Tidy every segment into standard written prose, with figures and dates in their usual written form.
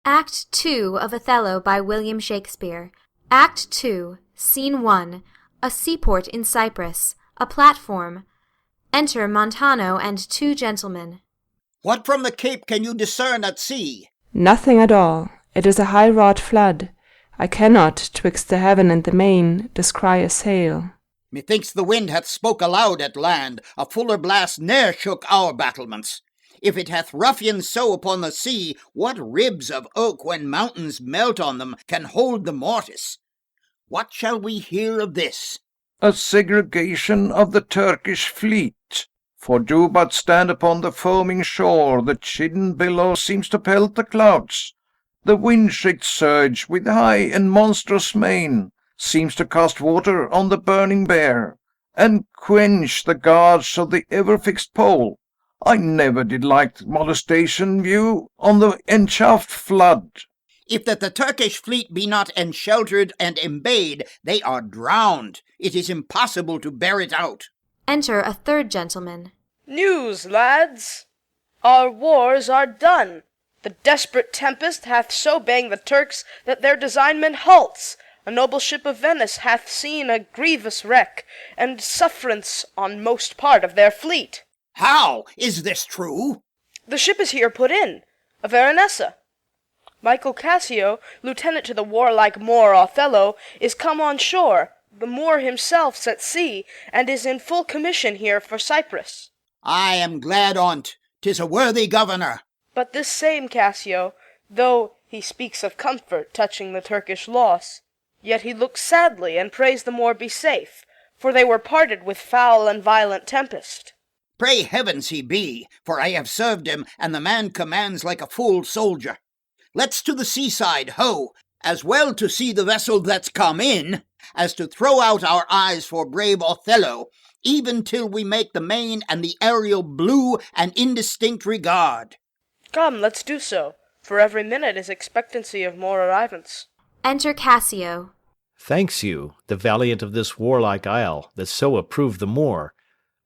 Act 2 of Othello by William Shakespeare. Act 2, Scene 1. A seaport in Cyprus. A platform. Enter Montano and two gentlemen. What from the Cape can you discern at sea? Nothing at all. It is a high-wrought flood. I cannot, twixt the heaven and the main, descry a sail. Methinks the wind hath spoke aloud at land. A fuller blast ne'er shook our battlements. If it hath ruffianed so upon the sea, what ribs of oak, when mountains melt on them, can hold the mortise? What shall we hear of this? A segregation of the Turkish fleet. For do but stand upon the foaming shore, the chidden billow seems to pelt the clouds. The wind-shaked surge, with high and monstrous mane, seems to cast water on the burning bear, and quench the guards of the ever-fixed pole. I never did like molestation view on the enchafed flood. If that the Turkish fleet be not ensheltered and embayed, they are drowned. It is impossible to bear it out. Enter a third gentleman. News, lads! Our wars are done. The desperate tempest hath so banged the Turks that their designment halts. A noble ship of Venice hath seen a grievous wreck, and sufferance on most part of their fleet. How? Is this true? The ship is here put in, a Veronessa. Michael Cassio, lieutenant to the warlike Moor Othello, is come on shore. The Moor himself's at sea, and is in full commission here for Cyprus. I am glad on't. 'Tis a worthy governor. But this same Cassio, though he speaks of comfort touching the Turkish loss, yet he looks sadly and prays the Moor be safe, for they were parted with foul and violent tempest. Pray heavens he be, for I have served him, and the man commands like a full soldier. Let's to the seaside, ho! As well to see the vessel that's come in, as to throw out our eyes for brave Othello, even till we make the main and the aerial blue and indistinct regard. Come, let's do so, for every minute is expectancy of more arrivants. Enter Cassio. Thanks you, the valiant of this warlike isle, that so approve the Moor.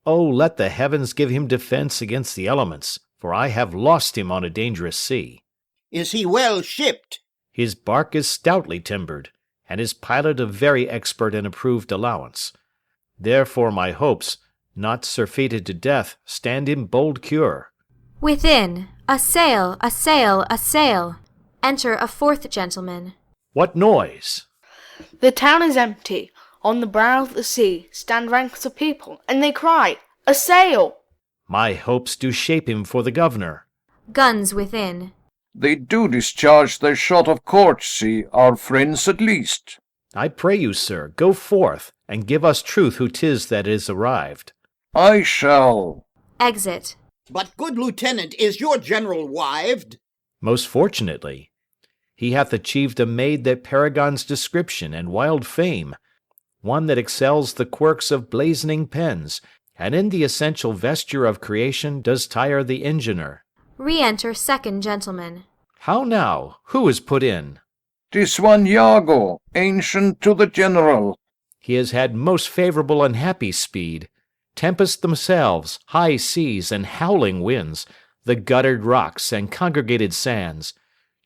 Oh, let the heavens give him defence against the elements, for I have lost him on a dangerous sea. Is he well shipped? His bark is stoutly timbered, and his pilot of very expert and approved allowance. Therefore my hopes, not surfeited to death, stand in bold cure. Within, a sail, a sail, a sail. Enter a fourth gentleman. What noise? The town is empty. On the brow of the sea stand ranks of people, and they cry, "A sail!" My hopes do shape him for the governor. Guns within. They do discharge their shot of courtesy, our friends at least. I pray you, sir, go forth, and give us truth who 'tis that is arrived. I shall. Exit. But, good lieutenant, is your general wived? Most fortunately. He hath achieved a maid that paragons description and wild fame, one that excels the quirks of blazoning pens, and in the essential vesture of creation does tire the engineer. Re-enter second gentleman. How now? Who is put in? 'Tis one Iago, ancient to the general. He has had most favourable and happy speed. Tempests themselves, high seas, and howling winds, the guttered rocks and congregated sands,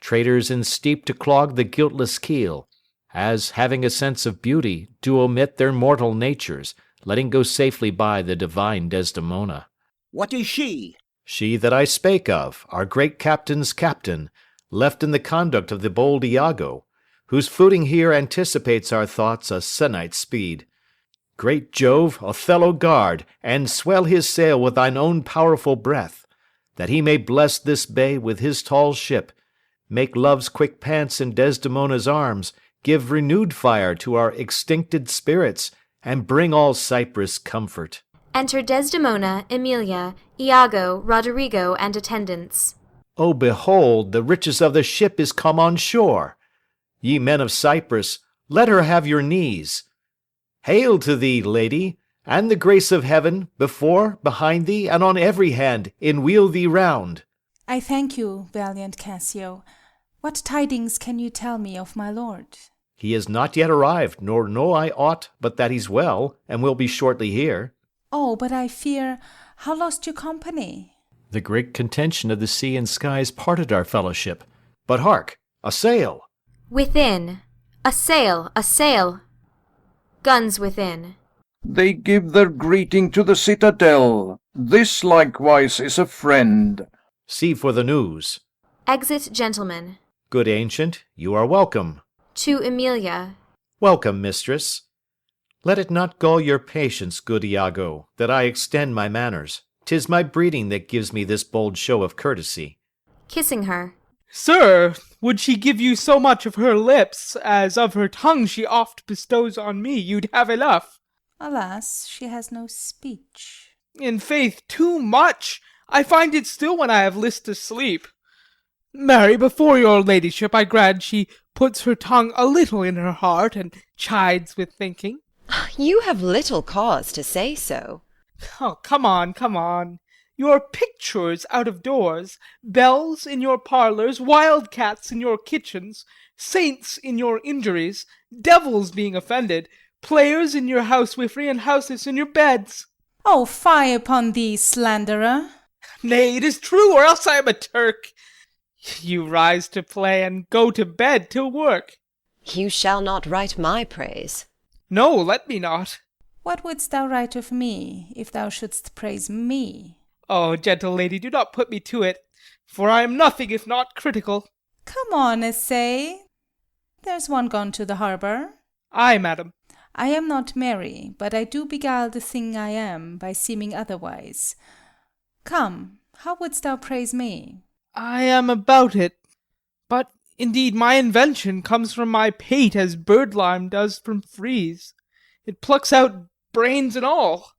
traders in steep to clog the guiltless keel, as, having a sense of beauty, do omit their mortal natures, letting go safely by the divine Desdemona. What is she? She that I spake of, our great captain's captain, left in the conduct of the bold Iago, whose footing here anticipates our thoughts a se'night's speed. Great Jove, Othello guard, and swell his sail with thine own powerful breath, that he may bless this bay with his tall ship, make love's quick pants in Desdemona's arms, give renewed fire to our extincted spirits, and bring all Cyprus comfort. Enter Desdemona, Emilia, Iago, Roderigo, and attendants. O behold, the riches of the ship is come on shore. Ye men of Cyprus, let her have your knees. Hail to thee, lady, and the grace of heaven, before, behind thee, and on every hand, enwheel thee round. I thank you, valiant Cassio. What tidings can you tell me of my lord? He is not yet arrived, nor know I aught but that he's well, and will be shortly here. Oh, but I fear, how lost your company? The great contention of the sea and skies parted our fellowship. But hark, A sail! Within. A sail, a sail. Guns within. They give their greeting to the citadel. This likewise is a friend. See for the news. Exit gentlemen. Good ancient, you are welcome. To Emilia. Welcome, mistress. Let it not gall your patience, good Iago, that I extend my manners. 'Tis my breeding that gives me this bold show of courtesy. Kissing her. Sir, would she give you so much of her lips, as of her tongue she oft bestows on me, you'd have enough. Alas, she has no speech. In faith, too much. I find it still when I have list to sleep. Marry, before your ladyship, I grant she puts her tongue a little in her heart, and chides with thinking. You have little cause to say so. Oh, come on, come on. Your pictures out of doors, bells in your parlours, wildcats in your kitchens, saints in your injuries, devils being offended, players in your housewifry, and houses in your beds. Oh, fie upon thee, slanderer! Nay, it is true, or else I am a Turk. You rise to play, and go to bed till work. You shall not write my praise. No, let me not. What wouldst thou write of me, if thou shouldst praise me? Oh, gentle lady, do not put me to it, for I am nothing if not critical. Come on, essay. There's one gone to the harbour. Ay, madam. I am not merry, but I do beguile the thing I am by seeming otherwise. Come, how wouldst thou praise me? I am about it, but indeed my invention comes from my pate as birdlime does from frieze. It plucks out brains and all.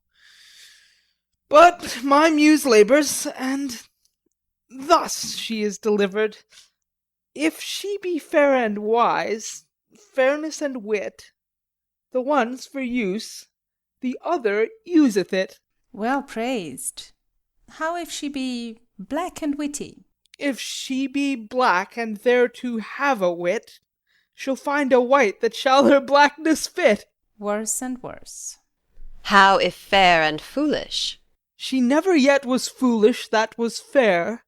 But my muse labours, and thus she is delivered. If she be fair and wise, fairness and wit, the one's for use, the other useth it. Well praised. How if she be black and witty? If she be black and thereto have a wit, she'll find a white that shall her blackness fit. Worse and worse. How if fair and foolish? She never yet was foolish that was fair,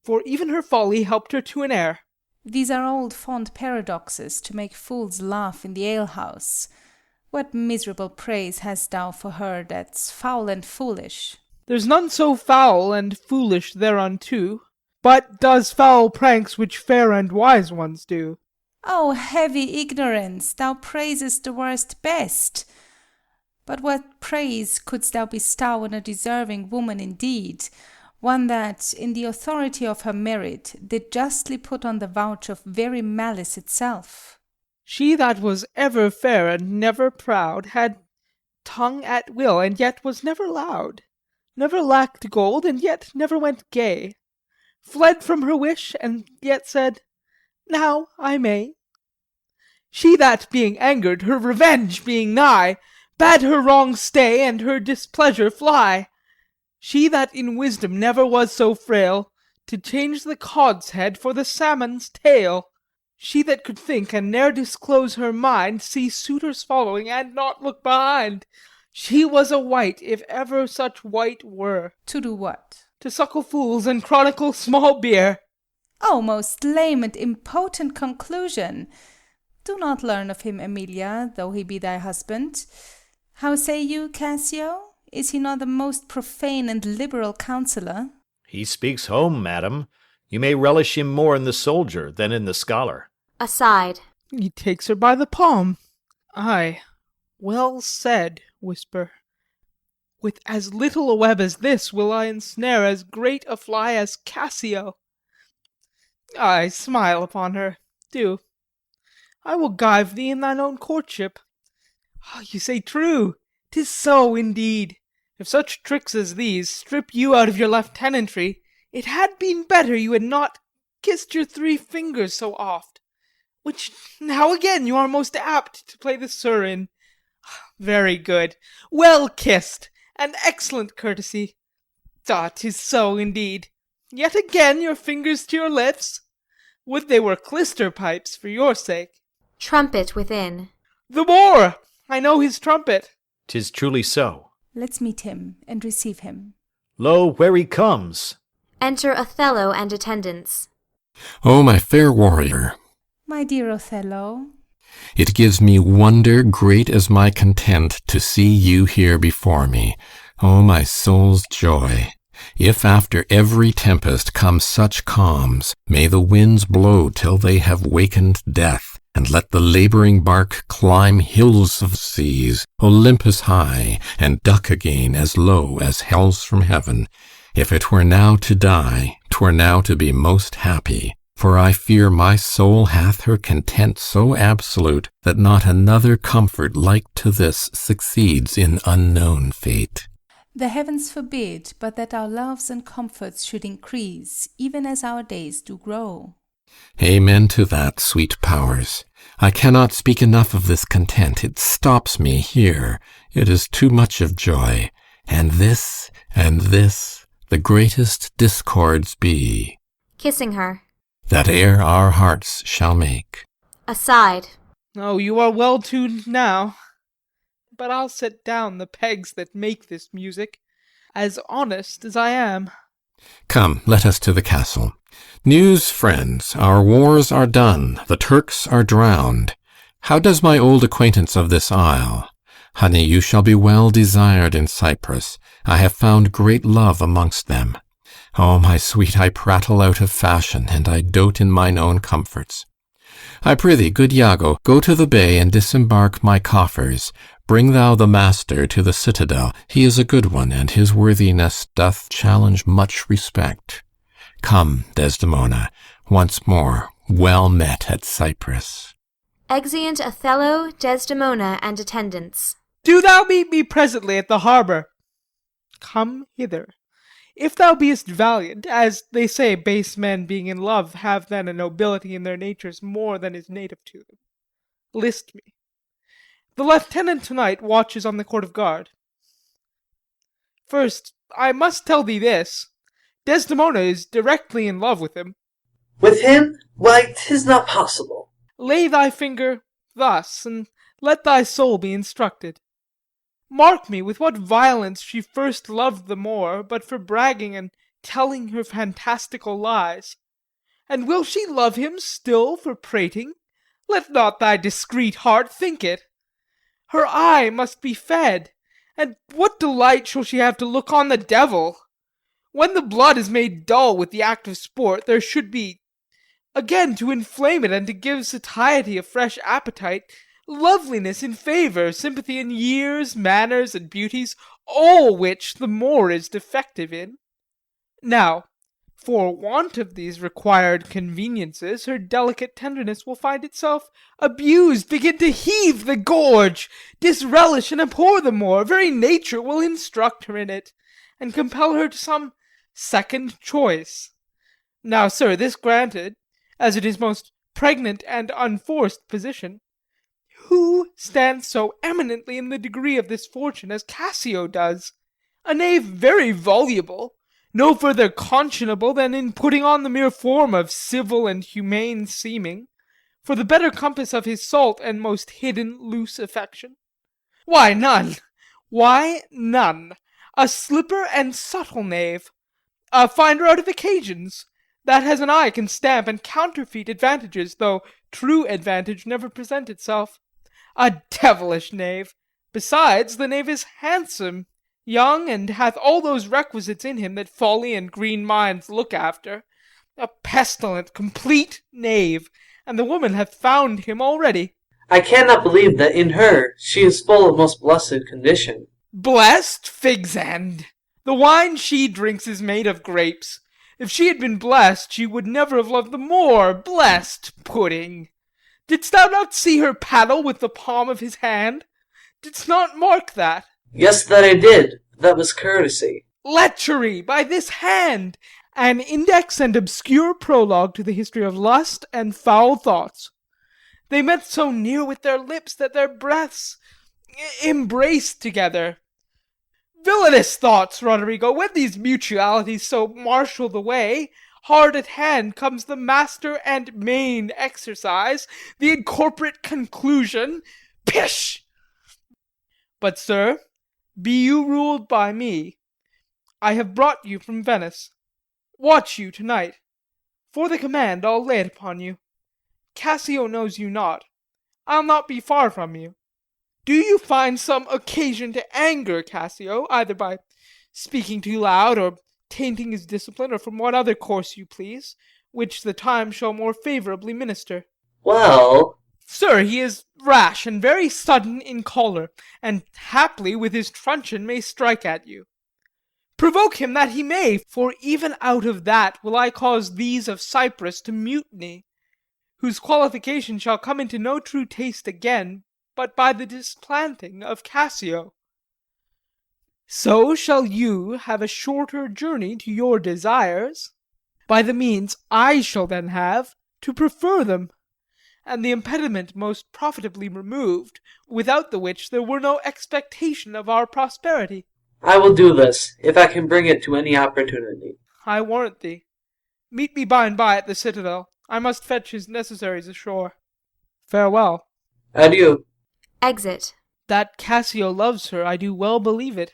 for even her folly helped her to an heir. These are old fond paradoxes to make fools laugh in the alehouse. What miserable praise hast thou for her that's foul and foolish? There's none so foul and foolish thereunto, but does foul pranks which fair and wise ones do. O heavy ignorance, thou praisest the worst best. But what praise couldst thou bestow on a deserving woman indeed, one that, in the authority of her merit, did justly put on the vouch of very malice itself? She that was ever fair and never proud, had tongue at will, and yet was never loud, never lacked gold, and yet never went gay, fled from her wish, and yet said, Now I may. She that, being angered, her revenge being nigh, bade her wrong stay, and her displeasure fly. She that in wisdom never was so frail, to change the cod's head for the salmon's tail. She that could think, and ne'er disclose her mind, see suitors following, and not look behind. She was a wight, if ever such wight were. To do what? To suckle fools and chronicle small beer. O most lame and impotent conclusion! Do not learn of him, Emilia, though he be thy husband. How say you, Cassio? Is he not a most profane and liberal counsellor? He speaks home, madam. You may relish him more in the soldier than in the scholar. Aside. He takes her by the palm. Ay, well said, whisper. With as little a web as this will I ensnare as great a fly as Cassio. Ay, smile upon her, do. I will gyve thee in thine own courtship. You say true, 'tis so indeed. If such tricks as these strip you out of your lieutenantry, it had been better you had not kissed your 3 fingers so oft, which now again you are most apt to play the sir in. Very good, well kissed, an excellent courtesy. 'Tis so indeed. Yet again your fingers to your lips. Would they were clyster pipes for your sake. Trumpet within. The Moor! I know his trumpet. 'Tis truly so. Let's meet him and receive him. Lo, where he comes! Enter Othello and attendants. O my fair warrior, My dear Othello, it gives me wonder great as my content to see you here before me. O my soul's joy! If after every tempest come such calms, may the winds blow till they have wakened death, and let the laboring bark climb hills of seas, Olympus high, and duck again as low as hells from heaven. If it were now to die, 'twere now to be most happy. For I fear my soul hath her content so absolute, that not another comfort like to this succeeds in unknown fate. the heavens forbid but that our loves and comforts should increase, even as our days do grow. Amen to that, sweet powers. I cannot speak enough of this content. It stops me here. It is too much of joy. And this, the greatest discords be. Kissing her. That e'er our hearts shall make. Aside. Oh, you are well tuned now. But I'll set down the pegs that make this music, as honest as I am. Come, let us to the castle. News, friends, our wars are done, the Turks are drowned. How does my old acquaintance of this isle? Honey, you shall be well desired in Cyprus. I have found great love amongst them. Oh, my sweet, I prattle out of fashion, and I dote in mine own comforts. I prithee, good Iago, go to the bay and disembark my coffers. Bring thou the master to the citadel. He is a good one, and his worthiness doth challenge much respect. Come, Desdemona, once more, well met at Cyprus. Exeunt Othello, Desdemona, and attendants. Do thou meet me presently at the harbour. Come hither. If thou beest valiant, as they say base men being in love have then a nobility in their natures more than is native to them, list me. The lieutenant tonight watches on the court of guard. First, I must tell thee this. Desdemona is directly in love with him. With him? Why, 'tis not possible. Lay thy finger thus, and let thy soul be instructed. Mark me with what violence she first loved the more, but for bragging and telling her fantastical lies. And will she love him still for prating? Let not thy discreet heart think it. Her eye must be fed, and what delight shall she have to look on the devil? When the blood is made dull with the act of sport, there should be, again to inflame it and to give satiety a fresh appetite, loveliness in favour, sympathy in years, manners, and beauties, all which the more is defective in. Now, for want of these required conveniences, her delicate tenderness will find itself abused, begin to heave the gorge, disrelish and abhor the more, very nature will instruct her in it, and compel her to some second choice. Now, sir, this granted, as it is most pregnant and unforced position, who stands so eminently in the degree of this fortune as Cassio does? A knave very voluble, no further conscionable than in putting on the mere form of civil and humane seeming, for the better compass of his salt and most hidden loose affection. Why, none. A slipper and subtle knave, a finder out of occasions, that has an eye can stamp and counterfeit advantages, though true advantage never present itself. A devilish knave. Besides, the knave is handsome, young, and hath all those requisites in him that folly and green minds look after. A pestilent, complete knave, and the woman hath found him already. I cannot believe that in her she is full of most blessed condition. Blessed fig's end! The wine she drinks is made of grapes. If she had been blessed, she would never have loved the more. Blessed pudding! Didst thou not see her paddle with the palm of his hand? Didst not mark that? Yes, that I did. That was courtesy. Lechery by this hand! An index and obscure prologue to the history of lust and foul thoughts. They met so near with their lips that their breaths embraced together. Villainous thoughts, Roderigo, when these mutualities so marshal the way, hard at hand comes the master and main exercise, the incorporate conclusion. Pish! But, sir, be you ruled by me. I have brought you from Venice. Watch you to-night. For the command I'll lay it upon you. Cassio knows you not. I'll not be far from you. Do you find some occasion to anger Cassio, either by speaking too loud, or tainting his discipline, or from what other course you please, which the time shall more favourably minister? Well, Sir, he is rash and very sudden in choler, and haply with his truncheon may strike at you. Provoke him that he may, for even out of that will I cause these of Cyprus to mutiny, whose qualification shall come into no true taste again, but by the displanting of Cassio. So shall you have a shorter journey to your desires, by the means I shall then have to prefer them, and the impediment most profitably removed, without the which there were no expectation of our prosperity. I will do this, if I can bring it to any opportunity. I warrant thee. Meet me by and by at the citadel. I must fetch his necessaries ashore. Farewell. Adieu. Exit. That Cassio loves her, I do well believe it.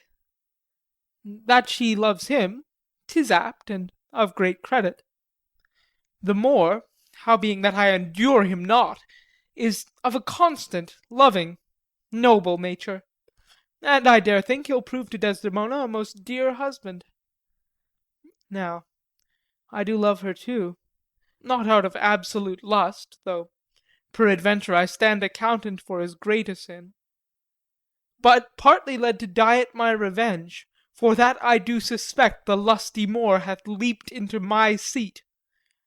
That she loves him, 'tis apt, and of great credit. The more, howbeing that I endure him not, is of a constant, loving, noble nature. And I dare think he'll prove to Desdemona a most dear husband. Now, I do love her too, not out of absolute lust, though peradventure I stand accountant for as great a sin, but partly led to diet my revenge, for that I do suspect the lusty Moor hath leaped into my seat,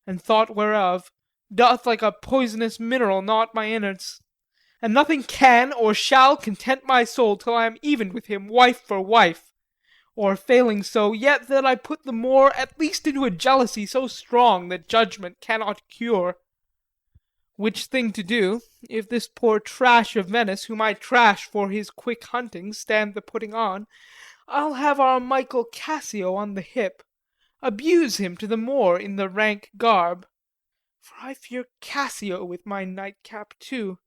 and thought whereof doth like a poisonous mineral knot my innards, and nothing can or shall content my soul till I am even with him, wife for wife, or failing so, yet that I put the Moor at least into a jealousy so strong that judgment cannot cure. Which thing to do, if this poor trash of Venice, whom I trash for his quick hunting, stand the putting on, I'll have our Michael Cassio on the hip, abuse him to the Moor in the rank garb. For I fear Cassio with my nightcap too.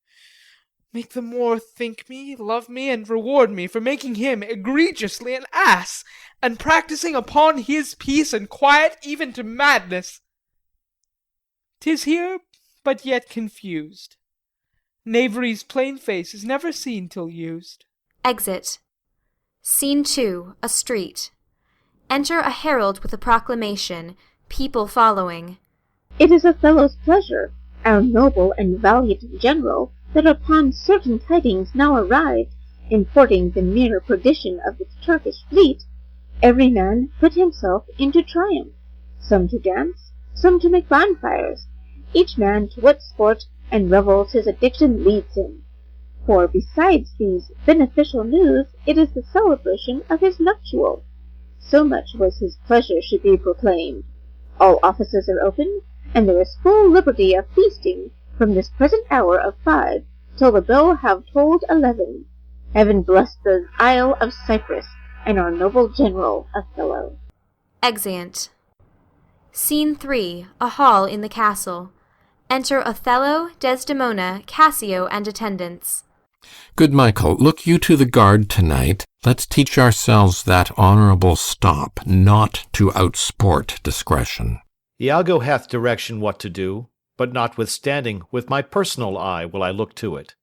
Make the Moor think me, love me, and reward me for making him egregiously an ass, and practising upon his peace and quiet even to madness. 'Tis here, but yet confused. Knavery's plain face is never seen till used. Exit. Scene 2. A street. Enter a herald with a proclamation, people following. It is Othello's pleasure, our noble and valiant general, that upon certain tidings now arrived, importing the near perdition of the Turkish fleet, every man put himself into triumph, some to dance, some to make bonfires, each man to what sport and revels his addiction leads him. For besides these beneficial news, it is the celebration of his nuptial. So much was his pleasure should be proclaimed. All offices are open, and there is full liberty of feasting from this present hour of 5 till the bell have tolled 11. Heaven bless the Isle of Cyprus and our noble general Othello. Exeunt. Scene 3. A hall in the castle. Enter Othello, Desdemona, Cassio, and attendants. Good Michael, look you to the guard tonight. Let's teach ourselves that honourable stop, not to outsport discretion. Iago hath direction what to do, but notwithstanding, with my personal eye will I look to it.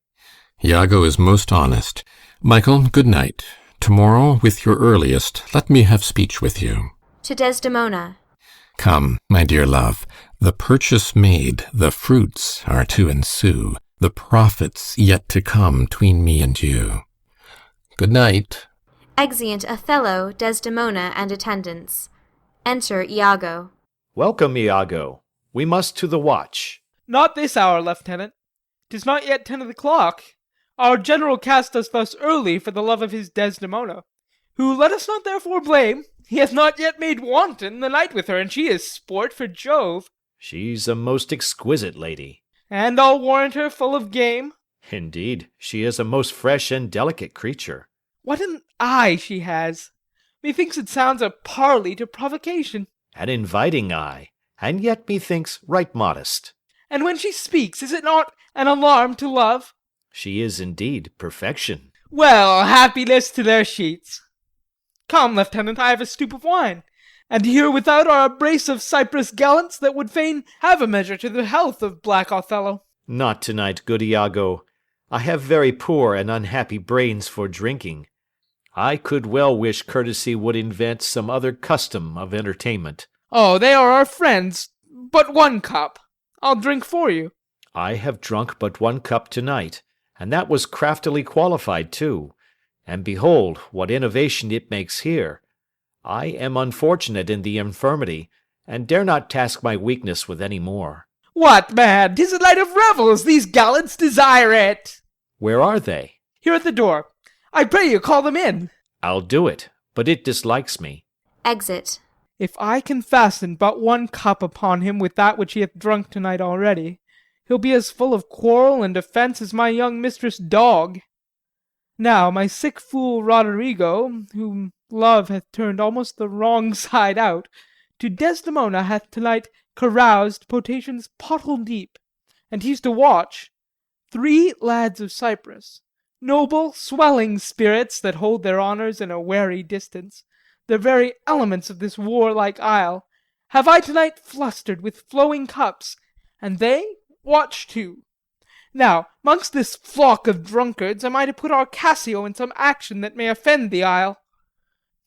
Iago is most honest. Michael, good night. Tomorrow, with your earliest, let me have speech with you. To Desdemona. Come, my dear love, the purchase made, the fruits are to ensue, the profits yet to come 'tween me and you. Good night. Exeunt Othello, Desdemona, and attendants. Enter Iago. Welcome, Iago. We must to the watch. Not this hour, Lieutenant. 'Tis not yet 10 of the clock. Our general cast us thus early for the love of his Desdemona, who, let us not therefore blame, he hath not yet made wanton the night with her, and she is sport for Jove. She's a most exquisite lady. And I'll warrant her full of game. Indeed, she is a most fresh and delicate creature. What an eye she has! Methinks it sounds a parley to provocation. An inviting eye, and yet methinks right modest. And when she speaks, is it not an alarm to love? She is indeed perfection. Well, happiness to their sheets. Come, Lieutenant, I have a stoup of wine. And here without are a brace of Cyprus gallants that would fain have a measure to the health of black Othello. Not tonight, good Iago. I have very poor and unhappy brains for drinking. I could well wish courtesy would invent some other custom of entertainment. Oh, they are our friends. But 1 cup. I'll drink for you. I have drunk but 1 cup tonight, and that was craftily qualified too. And behold, what innovation it makes here. I am unfortunate in the infirmity, and dare not task my weakness with any more. What, man? 'Tis a night of revels. These gallants desire it. Where are they? Here at the door. I pray you call them in. I'll do it, but it dislikes me. Exit. If I can fasten but 1 cup upon him with that which he hath drunk tonight already, he'll be as full of quarrel and offence as my young mistress' dog. Now my sick fool Roderigo, whom love hath turned almost the wrong side out, to Desdemona hath tonight caroused potations pottle deep, and he's to watch 3 lads of Cyprus, noble swelling spirits that hold their honours in a wary distance, the very elements of this warlike isle, have I tonight flustered with flowing cups, and they watch too. Now, mongst this flock of drunkards am I to put our Cassio in some action that may offend the isle.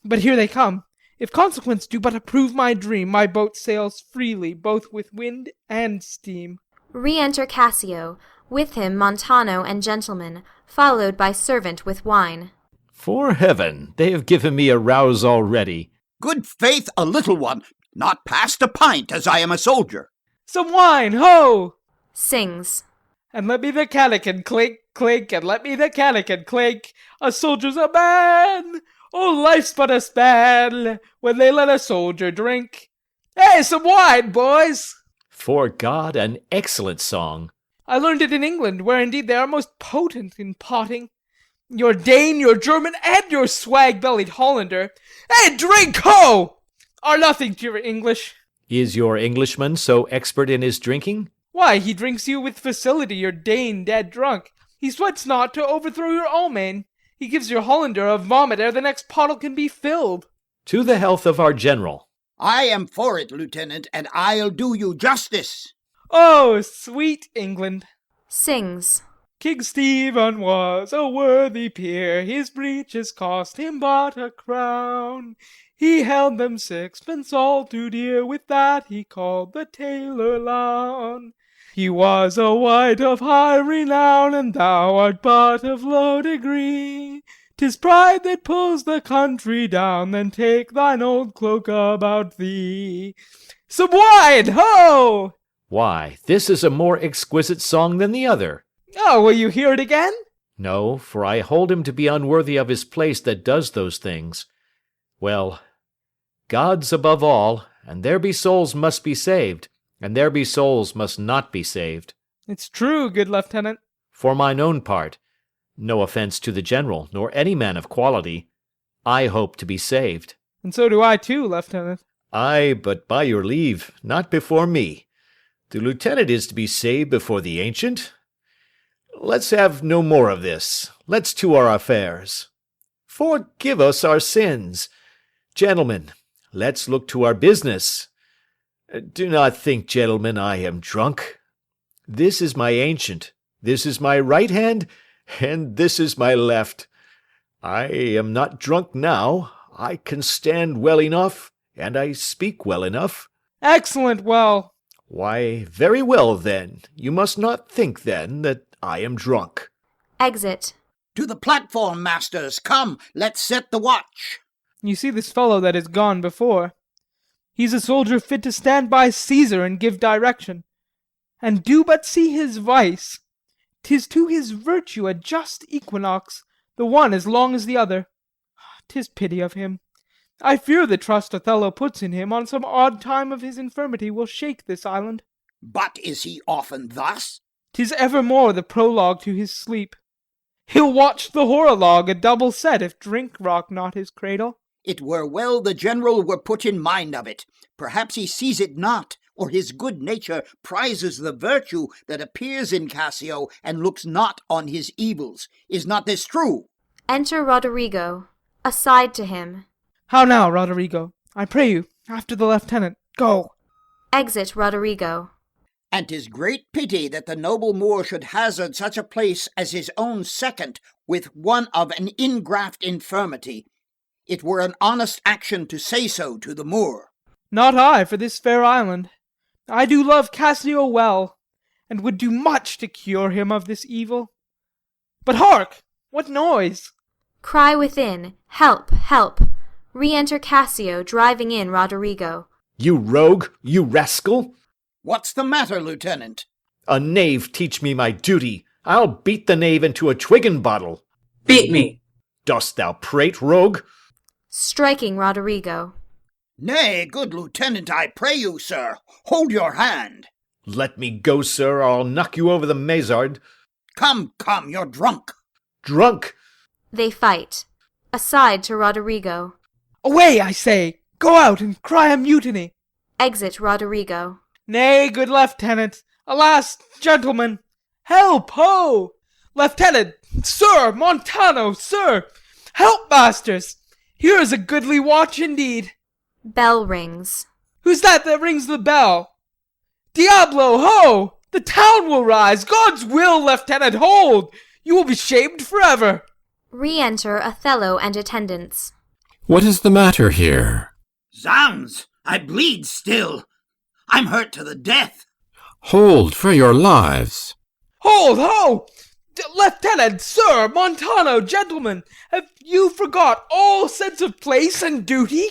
But here they come. If consequence do but approve my dream, my boat sails freely, both with wind and steam. Re-enter Cassio, with him Montano and gentlemen, followed by servant with wine. For heaven, they have given me a rouse already. Good faith, a little one, not past a pint, as I am a soldier. Some wine, ho! Sings. And let me the canakin clink, clink, and let me the canakin clink. A soldier's a man! Oh, life's but a span when they let a soldier drink. Hey, some wine, boys! For God, an excellent song. I learned it in England, where indeed they are most potent in potting. Your Dane, your German, and your swag-bellied Hollander. Hey, drink, ho! Are nothing to your English. Is your Englishman so expert in his drinking? Why, he drinks you with facility, your Dane dead drunk. He sweats not to overthrow your Almain. He gives your Hollander a vomit ere the next pottle can be filled. To the health of our general. I am for it, Lieutenant, and I'll do you justice. Oh, sweet England. Sings. King Stephen was a worthy peer, his breeches cost him but a crown. He held them 6pence all too dear, with that he called the tailor lown. He was a wight of high renown, and thou art but of low degree. 'Tis pride that pulls the country down, then take thine old cloak about thee. Some wine, ho! Why, this is a more exquisite song than the other. Oh, will you hear it again? No, for I hold him to be unworthy of his place that does those things. Well, God's above all, and there be souls must be saved, and there be souls must not be saved. It's true, good lieutenant. For mine own part, no offence to the general, nor any man of quality, I hope to be saved. And so do I too, lieutenant. Ay, but by your leave, not before me. The lieutenant is to be saved before the ancient. Let's have no more of this. Let's to our affairs. Forgive us our sins. Gentlemen, let's look to our business. Do not think, gentlemen, I am drunk. This is my ancient, this is my right hand, and this is my left. I am not drunk now. I can stand well enough, and I speak well enough. Excellent well. Why, very well, then. You must not think, then, that I am drunk. Exit. To the platform, masters. Come, let's set the watch. You see this fellow that is gone before. He's a soldier fit to stand by Caesar and give direction. And do but see his vice. 'Tis to his virtue a just equinox, the one as long as the other. 'Tis pity of him. I fear the trust Othello puts in him on some odd time of his infirmity will shake this island. But is he often thus? 'Tis evermore the prologue to his sleep. He'll watch the horologe a double set if drink rock not his cradle. It were well the general were put in mind of it. Perhaps he sees it not, or his good nature prizes the virtue that appears in Cassio, and looks not on his evils. Is not this true? Enter Roderigo. Aside to him. How now, Roderigo? I pray you, After the lieutenant. Go. Exit Roderigo. And 'tis great pity that the noble Moor should hazard such a place as his own second with one of an ingraft infirmity. It were an honest action to say so to the Moor. Not I, for this fair island. I do love Cassio well, and would do much to cure him of this evil. But hark! What noise? Cry within, help, help. Re-enter Cassio, driving in Roderigo. You rogue, you rascal! What's the matter, Lieutenant? A knave teach me my duty. I'll beat the knave into a twiggin bottle. Beat me. Dost thou prate, rogue? Striking Roderigo. Nay, good lieutenant, I pray you, sir, hold your hand. Let me go, sir, or I'll knock you over the mazzard. Come, come, you're drunk. Drunk? They fight. Aside to Roderigo. Away, I say! Go out and cry a mutiny. Exit Roderigo. Nay, good lieutenant. Alas, gentlemen. Help, ho! Lieutenant, sir, Montano, sir! Help, masters! Here is a goodly watch indeed. Bell rings. Who's that rings the bell? Diablo, ho! The town will rise! God's will, lieutenant, hold! You will be shamed forever. Re-enter Othello and attendants. What is the matter here? Zounds, I bleed still. I'm hurt to the death. Hold for your lives. Hold, ho! Lieutenant, sir, Montano, gentlemen, have you forgot all sense of place and duty?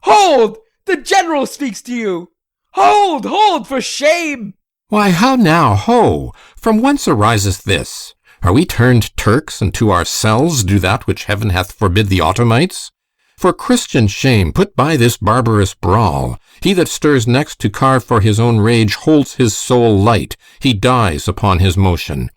Hold! The general speaks to you. Hold, hold, for shame! Why, how now, ho! From whence ariseth this? Are we turned Turks, and to ourselves do that which heaven hath forbid the Ottomites? For Christian shame, put by this barbarous brawl. He that stirs next to carve for his own rage holds his soul light. He dies upon his motion.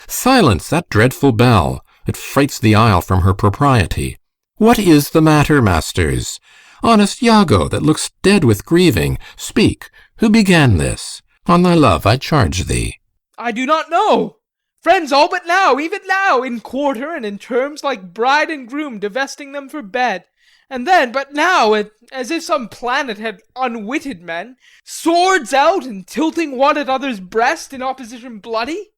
Silence that dreadful bell. It frights the isle from her propriety. What is the matter, masters? Honest Iago, that looks dead with grieving, speak, who began this? On thy love I charge thee. I do not know. Friends all but now, even now, in quarter and in terms, like bride and groom divesting them for bed. And then, but now, as if some planet had unwitted men, swords out and tilting one at other's breast in opposition bloody.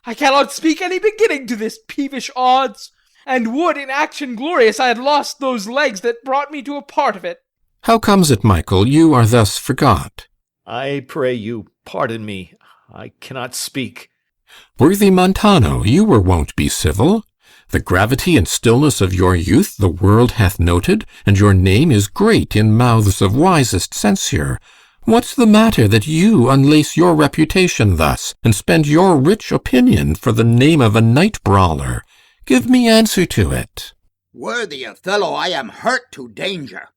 I cannot speak any beginning to this peevish odds, and would in action glorious I had lost those legs that brought me to a part of it. How comes it, Michael, you are thus forgot? I pray you, pardon me. I cannot speak. Worthy Montano, you were wont be civil. The gravity and stillness of your youth the world hath noted, and your name is great in mouths of wisest censure. What's the matter that you unlace your reputation thus, and spend your rich opinion for the name of a night brawler? Give me answer to it. Worthy Othello, I am hurt to danger.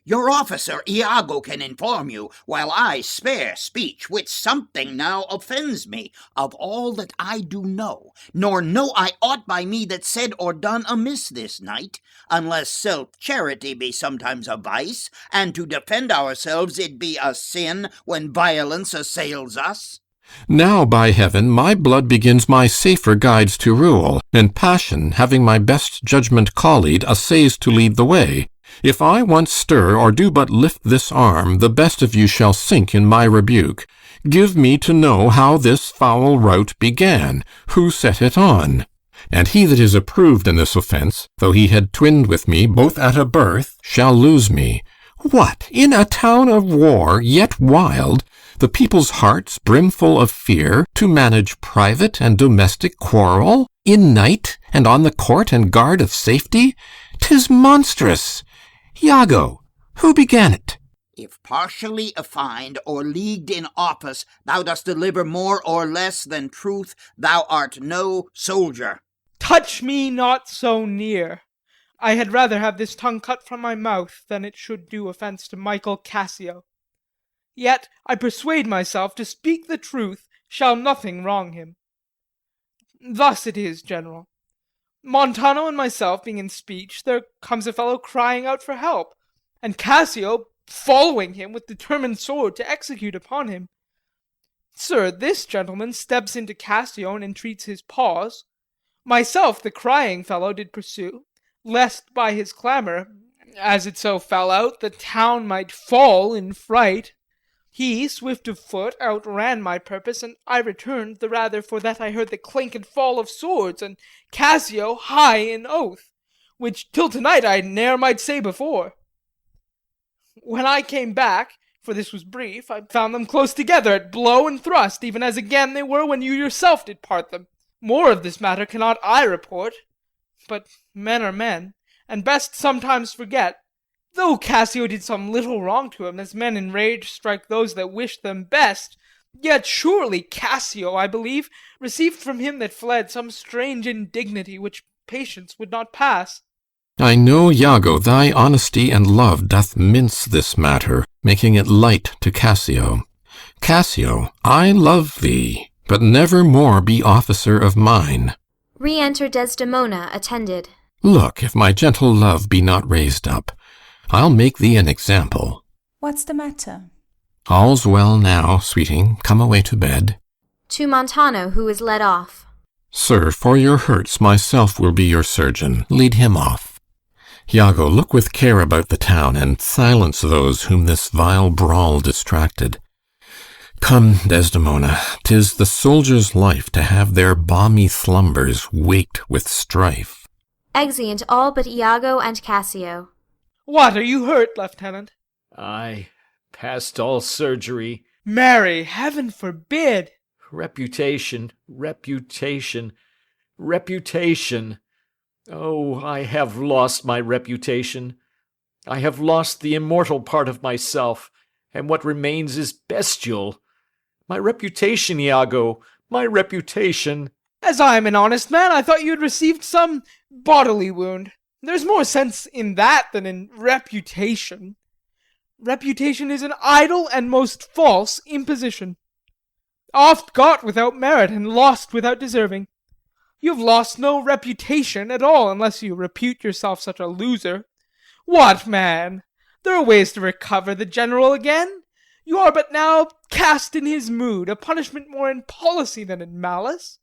Your officer Iago can inform you, while I spare speech, which something now offends me of all that I do know, nor know I aught by me that said or done amiss this night, unless self-charity be sometimes a vice, and to defend ourselves it be a sin when violence assails us. Now, by heaven, my blood begins my safer guides to rule, and passion, having my best judgment collied, assays to lead the way. If I once stir, or do but lift this arm, the best of you shall sink in my rebuke. Give me to know how this foul rout began, who set it on. And he that is approved in this offence, though he had twinned with me both at a birth, shall lose me. What, in a town of war, yet wild, the people's hearts brimful of fear, to manage private and domestic quarrel, in night, and on the court and guard of safety? 'Tis monstrous. Iago, who began it? If partially affined or leagued in office, thou dost deliver more or less than truth, thou art no soldier. Touch me not so near. I had rather have this tongue cut from my mouth than it should do offence to Michael Cassio. Yet I persuade myself to speak the truth shall nothing wrong him. Thus it is, General. Montano and myself being in speech, there comes a fellow crying out for help, and Cassio following him with determined sword to execute upon him. Sir, this gentleman steps into Cassio and entreats his pause. Myself the crying fellow did pursue, lest by his clamour, As it so fell out, the town might fall in fright. He, swift of foot, outran my purpose, and I returned the rather for that I heard the clink and fall of swords, and Cassio high in oath, which till to-night I ne'er might say before. When I came back, for this was brief, I found them close together at blow and thrust, even as again they were when you yourself did part them. More of this matter cannot I report, but men are men, and best sometimes forget. Though Cassio did some little wrong to him, as men in rage strike those that wish them best, yet surely Cassio, I believe, received from him that fled some strange indignity which patience would not pass. I know, Iago, thy honesty and love doth mince this matter, making it light to Cassio. Cassio, I love thee, but never more be officer of mine. Re-enter Desdemona, attended. Look, if my gentle love be not raised up, I'll make thee an example. What's the matter? All's well now, sweeting, come away to bed. To Montano, who is led off. Sir, for your hurts myself will be your surgeon. Lead him off. Iago, look with care about the town, and silence those whom this vile brawl distracted. Come, Desdemona, 'tis the soldier's life to have their balmy slumbers waked with strife. Exeunt all but Iago and Cassio. What, are you hurt, Lieutenant? Aye, past all surgery. Marry, heaven forbid! Reputation, reputation, reputation. Oh, I have lost my reputation. I have lost the immortal part of myself, and what remains is bestial. My reputation, Iago, my reputation. As I am an honest man, I thought you had received some bodily wound. There's more sense in that than in reputation. Reputation is an idle and most false imposition, oft got without merit and lost without deserving. You have lost no reputation at all, unless you repute yourself such a loser. What, man? There are ways to recover the general again. You are but now cast in his mood, a punishment more in policy than in malice.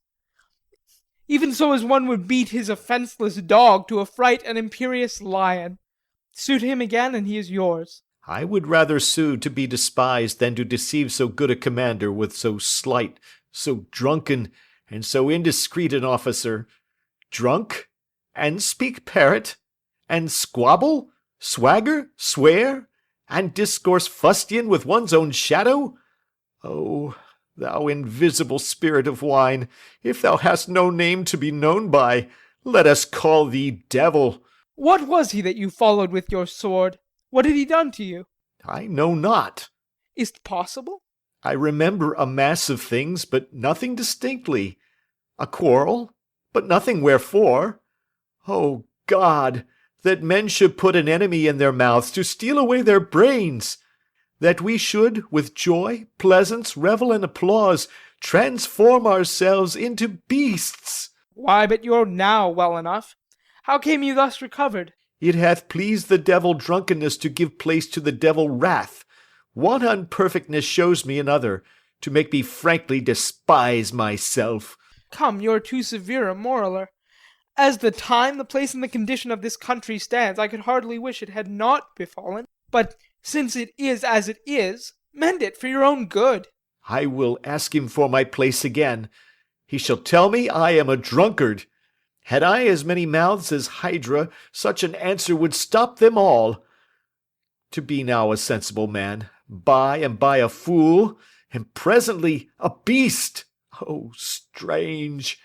Even so as one would beat his offenceless dog to affright an imperious lion. Suit him again, and he is yours. I would rather sue to be despised than to deceive so good a commander with so slight, so drunken, and so indiscreet an officer. Drunk? And speak parrot? And squabble? Swagger? Swear? And discourse fustian with one's own shadow? Oh, thou invisible spirit of wine, if thou hast no name to be known by, let us call thee devil. What was he that you followed with your sword? What had he done to you? I know not. Is't possible? I remember a mass of things, but nothing distinctly. A quarrel, but nothing wherefore. O God, that men should put an enemy in their mouths to steal away their brains! That we should, with joy, pleasance, revel, and applause, transform ourselves into beasts! Why, but you're now well enough. How came you thus recovered? It hath pleased the devil drunkenness to give place to the devil wrath. One unperfectness shows me another, to make me frankly despise myself. Come, you're too severe a moraler. As the time, the place, and the condition of this country stands, I could hardly wish it had not befallen. But since it is as it is, mend it for your own good. I will ask him for my place again. He shall tell me I am a drunkard. Had I as many mouths as Hydra, such an answer would stop them all. To be now a sensible man, by and by a fool, and presently a beast! Oh, strange!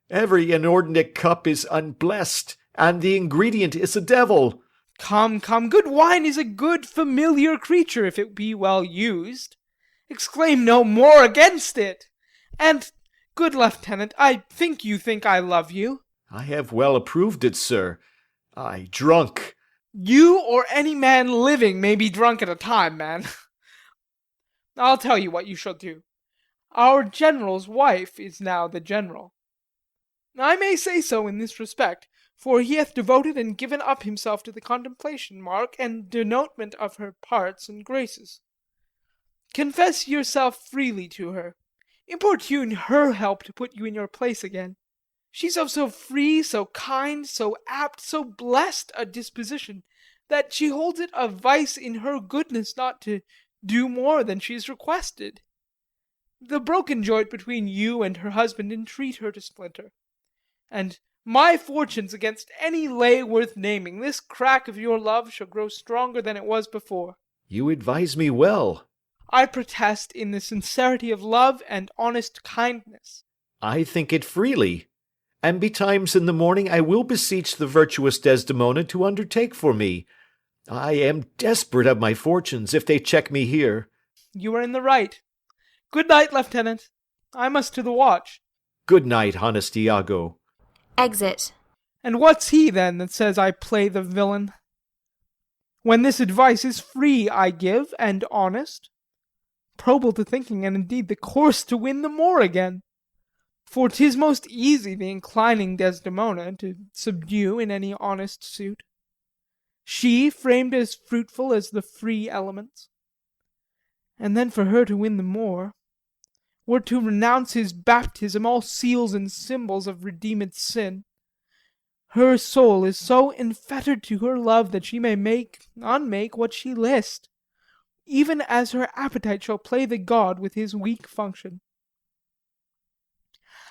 Every inordinate cup is unblessed, and the ingredient is a devil. Come, come, good wine is a good familiar creature, if it be well used. Exclaim no more against it. And, good lieutenant, I think you think I love you. I have well approved it, sir. I drunk. You or any man living may be drunk at a time, man. I'll tell you what you shall do. Our general's wife is now the general. I may say so in this respect, for he hath devoted and given up himself to the contemplation, mark, and denotement of her parts and graces. Confess yourself freely to her. Importune her help to put you in your place again. She's of so free, so kind, so apt, so blessed a disposition, that she holds it a vice in her goodness not to do more than she is requested. The broken joint between you and her husband entreat her to splinter. And my fortunes against any lay worth naming, this crack of your love shall grow stronger than it was before. You advise me well. I protest in the sincerity of love and honest kindness. I think it freely. And betimes in the morning I will beseech the virtuous Desdemona to undertake for me. I am desperate of my fortunes, if they check me here. You are in the right. Good night, Lieutenant. I must to the watch. Good night, honest Iago. Exit. And what's he, then, that says I play the villain? When this advice is free I give, and honest, probable to thinking, and indeed the course to win the more again. For 'tis most easy the inclining Desdemona to subdue in any honest suit. She framed as fruitful as the free elements. And then for her to win the more, were to renounce his baptism, all seals and symbols of redeemed sin. Her soul is so enfettered to her love that she may make, unmake what she list, even as her appetite shall play the god with his weak function.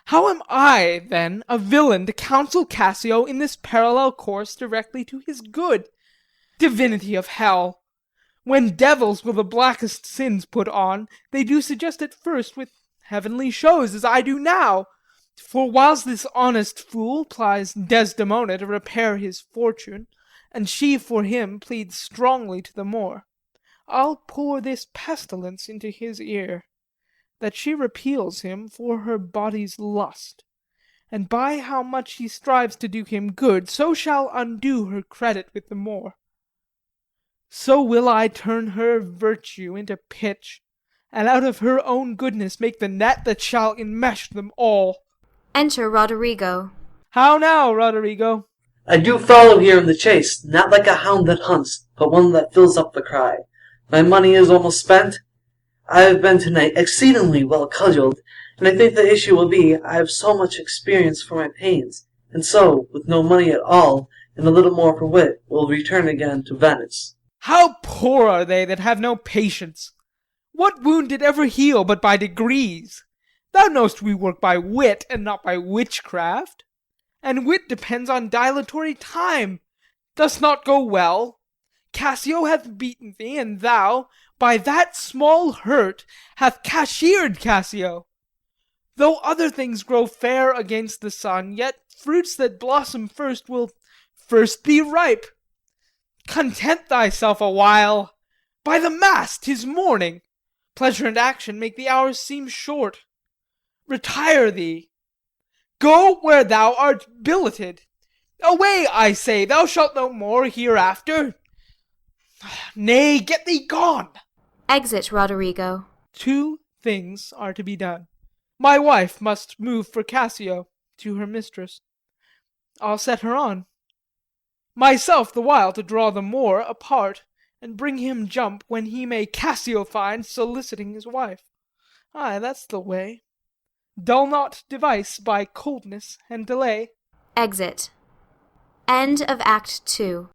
How am I, then, a villain to counsel Cassio in this parallel course directly to his good? Divinity of hell! When devils will the blackest sins put on, they do suggest at first with heavenly shows, as I do now. For whiles this honest fool plies Desdemona to repair his fortune, and she for him pleads strongly to the more, I'll pour this pestilence into his ear, that she repeals him for her body's lust, and by how much he strives to do him good, so shall undo her credit with the more. So will I turn her virtue into pitch, and out of her own goodness make the net that shall enmesh them all. Enter Roderigo. How now, Roderigo? I do follow here in the chase, not like a hound that hunts, but one that fills up the cry. My money is almost spent. I have been tonight exceedingly well cudgelled, and I think the issue will be I have so much experience for my pains, and so, with no money at all, and a little more for wit, will return again to Venice. How poor are they that have no patience! What wound did ever heal but by degrees? Thou know'st we work by wit, and not by witchcraft. And wit depends on dilatory time. Dost not go well? Cassio hath beaten thee, and thou, by that small hurt, hath cashiered Cassio. Though other things grow fair against the sun, yet fruits that blossom first will first be ripe. Content thyself a while. By the mass, 'tis morning. Pleasure and action make the hours seem short. Retire thee. Go where thou art billeted. Away, I say, thou shalt no more hereafter. Nay, get thee gone. Exit Roderigo. 2 things are to be done. My wife must move for Cassio to her mistress. I'll set her on. Myself the while to draw the Moor apart, and bring him jump when he may Cassio find soliciting his wife. Ay, that's the way. Dull not device by coldness and delay. Exit. End of Act 2.